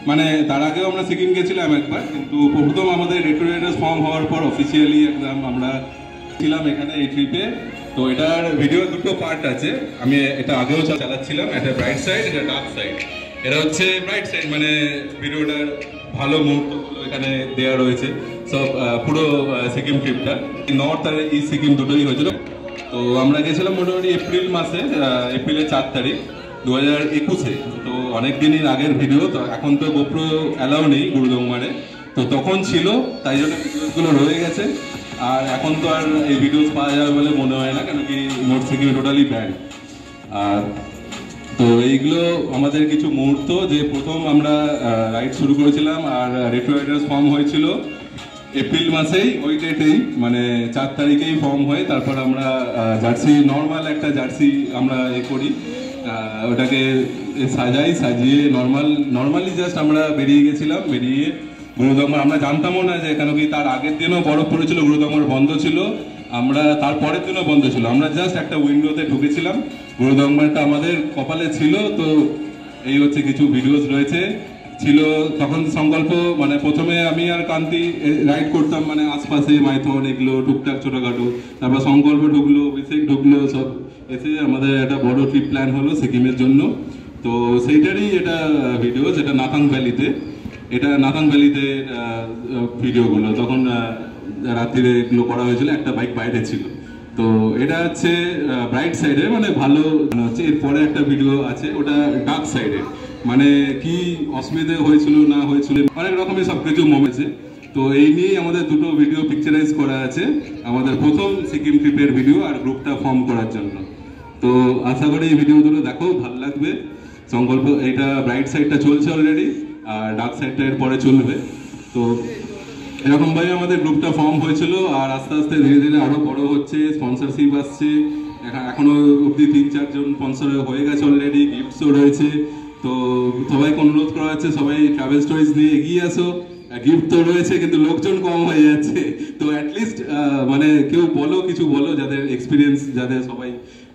মানে তার আগেও আমরা সিকিম গেছিলাম একবার, কিন্তু প্রথম আমাদের রেট্রো রাইডার্স ফর্ম হওয়ার পর অফিসিয়ালি একদম আমরা ছিলাম এখানে এই ট্রিপে। তো এটার ভিডিও দুটো পার্ট আছে, আমি এটা আগেও চালাচ্ছিলাম, একটা ব্রাইট সাইড, এটা ডার্ক সাইড। এটা হচ্ছে ব্রাইট সাইড, মানে ভিডিওটার ভালো মুহূর্তগুলো এখানে দেওয়া রয়েছে সব, পুরো সিকিম ট্রিপটা নর্থ আর ইস্ট সিকিম দুটোই হয়েছিল। তো আমরা গেছিলাম মোটামুটি এপ্রিল মাসে, এপ্রিলের 4 তারিখ 2021-এ। তো অনেক দিনের আগের ভিডিও, তো এখন তো গোপ্রো অ্যালাউ নেই গুরুদংমারে, তো তখন ছিল, তাই জন্য ভিডিওসগুলো রয়ে গেছে। আর এখন তো আর এই ভিডিওস পাওয়া যাবে বলে মনে হয় না, কেন কি নর্থ সিকিম টোটালি ব্যান্ড। আর তো এইগুলো আমাদের কিছু মুহূর্ত, যে প্রথম আমরা রাইড শুরু করেছিলাম আর রেট্রো রাইডার্স ফর্ম হয়েছিল এপ্রিল মাসেই, ওই ডেটেই, মানে 4 তারিখেই ফর্ম হয়ে তারপর আমরা জার্সি, নর্মাল একটা জার্সি আমরা করি, ওটাকে সাজিয়ে নর্মালি জাস্ট আমরা বেরিয়ে গেছিলাম। বেরিয়ে গুরুদংমার আমরা জানতামও না, যে কেন কি তার আগের দিনও বরফ পড়েছিল, গুরুদংমার বন্ধ ছিল, আমরা তার পরের দিনও বন্ধ ছিল, আমরা জাস্ট একটা উইন্ডোতে ঢুকেছিলাম, গুরুদংমারটা আমাদের কপালে ছিল। তো এই হচ্ছে কিছু ভিডিওস রয়েছে ছিল তখন সংকল্প, মানে প্রথমে আমি আর কান্তি রাইড করতাম, মানে আশপাশে মাইথন এগুলো টুকটাক ছোটখাটো, তারপর সংকল্প ঢুকলো, অভিষেক ঢুকলো, সব এসে আমাদের একটা বড় ট্রিপ প্ল্যান হলো সিকিমের জন্য। তো সেইটারই এটা ভিডিও, যেটা নাথাং ভ্যালিতে, এটা নাথাং ভ্যালিতে ভিডিওগুলো তখন রাত্রিরে এগুলো করা হয়েছিল, একটা বাইক বাইরে ছিল। তো এটা হচ্ছে ব্রাইট সাইডে, মানে ভালো হচ্ছে। এরপরে একটা ভিডিও আছে, ওটা ডার্ক সাইডে, মানে কি অসুবিধা হয়েছিল না হয়েছিল, অনেক রকমের সবকিছু মোমেছে। তো এই নিয়েই আমাদের দুটো ভিডিও পিকচারাইজ করা আছে, আমাদের প্রথম সিকিম ট্রিপের ভিডিও আর গ্রুপটা ফর্ম করার জন্য। তো আশা করি এই ভিডিও দুটো দেখো, ভালো লাগবে। সংকল্প এইটা ব্রাইট সাইডটা চলছে অলরেডি, আর ডার্ক সাইডটা এর পরে চলবে। তো এরকম ভাবে আমাদের গ্রুপটা ফর্ম হয়েছিল, আর আস্তে আস্তে ধীরে ধীরে আরো বড় হচ্ছে, স্পন্সরশিপ আসছে, এখনো অব্দি 3-4 জন স্পন্সর হয়ে গেছে অলরেডি, গিফটসও রয়েছে। তো সবাইকে অনুরোধ করা হচ্ছে, সবাই ট্রাভেল স্টোরিজ নিয়ে এগিয়ে আসো। গিফট তো রয়েছে, কিন্তু লোকজন কম হয়ে যাচ্ছে। তো অ্যাটলিস্ট মানে কেউ বলো, কিছু বলো, যাদের এক্সপিরিয়েন্স, যাদের সবাই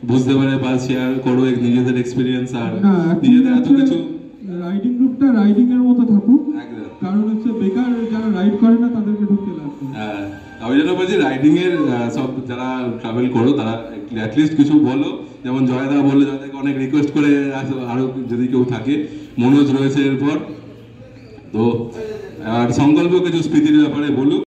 বুঝতে পারে, বা শেয়ার করো নিজেদের এক্সপিরিয়েন্স। আর নিজেদের এত কিছু রাইডিং গ্রুপটা রাইডিং এর মতো থাকুক, কারণ হচ্ছে বেকার যারা রাইড করে না তাদেরকে ঢুকতে লাগবে। হ্যাঁ, আমি যেটা বলছি, রাইডিং এর সব যারা ট্রাভেল করো তারা অ্যাটলিস্ট কিছু বলো, যেমন জয়দা বললো, জয়দাকে অনেক রিকোয়েস্ট করে, আরো যদি কেউ থাকে, মনোজ রয়েছে এরপর। তো আর সংকল্প কিছু স্মৃতির ব্যাপারে বলুক।